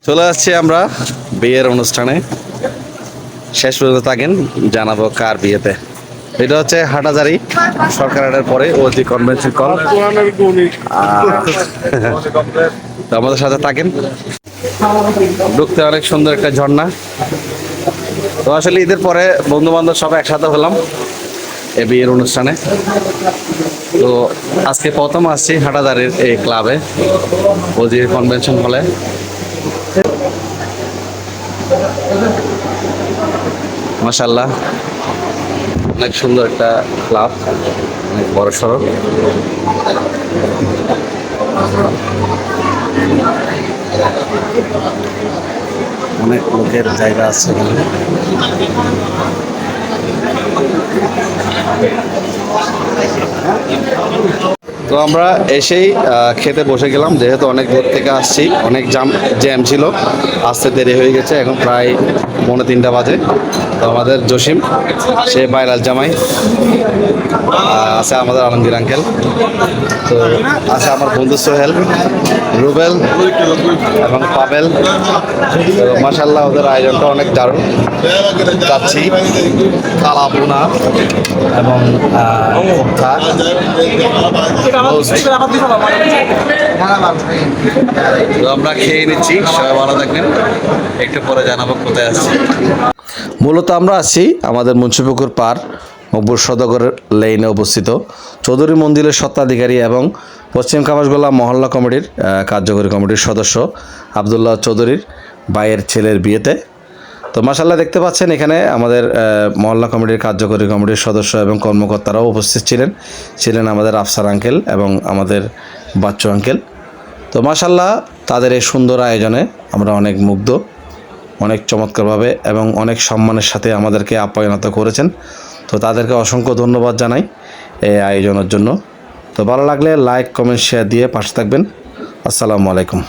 চলে আসছি আমরা বিয়ের অনুষ্ঠানে। শেষ পর্যন্ত থাকেন, জানাবো কার বিয়েতে। এটা হচ্ছে হাটাজারি সরকারের পরে ওজি কনভেনশন কল। তো আমাদের সাথে থাকেন। ঢুকতে অনেক সুন্দর একটা ঝর্ণা। তো আসলে ঈদের পরে বন্ধু বান্ধব সব একসাথে হলাম এই বিয়ের অনুষ্ঠানে। তো আজকে প্রথম আসছি হাটাজারির এই ক্লাবে, ওজি কনভেনশন হলে। মাশাআল্লাহ, অনেক সুন্দর একটা ক্লাব, অনেক বড় সড়ক। অনেক লোকের জায়গা আছে এখানে। তো আমরা এসেই খেতে বসে গেলাম, যেহেতু অনেক দূর থেকে আসছি, অনেক জ্যাম ছিল, আসতে দেরি হয়ে গেছে। এখন প্রায় 2:45 বাজে। তো আমাদের জসিম, সে বাইরাল জামাই আছে, আমাদের আলমগীর আঙ্কেল, তো আছে আমার বন্ধু সোহেল, রুবেল এবং পাবেল। তো মাশাল্লাহ, ওদের আয়োজনটা অনেক দারুণ। যাচ্ছি কালা বোনা এবং তো আমরা খেয়ে নিচ্ছি, সবাই ভালো থাকবেন। একটু পরে জানাবো কোথায় আসছি। মূলত আমরা আছি আমাদের মুন্সিপুকুর পার মকবুর সদগর লেনে অবস্থিত চৌধুরী মন্দিরের স্বত্বাধিকারী এবং পশ্চিম কামাশগোলা মহল্লা কমিটির কার্যকরী কমিটির সদস্য আবদুল্লাহ চৌধুরীর ভাইয়ের ছেলের বিয়েতে। তো মাশাআল্লাহ, দেখতে পাচ্ছেন এখানে আমাদের মহল্লা কমিটির কার্যকরী কমিটির সদস্য এবং কর্মকর্তারাও উপস্থিত ছিলেন আমাদের আফসার আঙ্কেল এবং আমাদের বাচ্চু আঙ্কেল। তো মাশাআল্লাহ, তাদের এই সুন্দর আয়োজনে আমরা অনেক মুগ্ধ, অনেক চমৎকারভাবে এবং অনেক সম্মানের সাথে আমাদেরকে আপ্যায়নত করেছেন। তো তাদেরকে অসংখ্য ধন্যবাদ জানাই এই আয়োজনের জন্য। তো ভালো লাগলে লাইক, কমেন্ট, শেয়ার দিয়ে পাশে থাকবেন। আসসালামু আলাইকুম।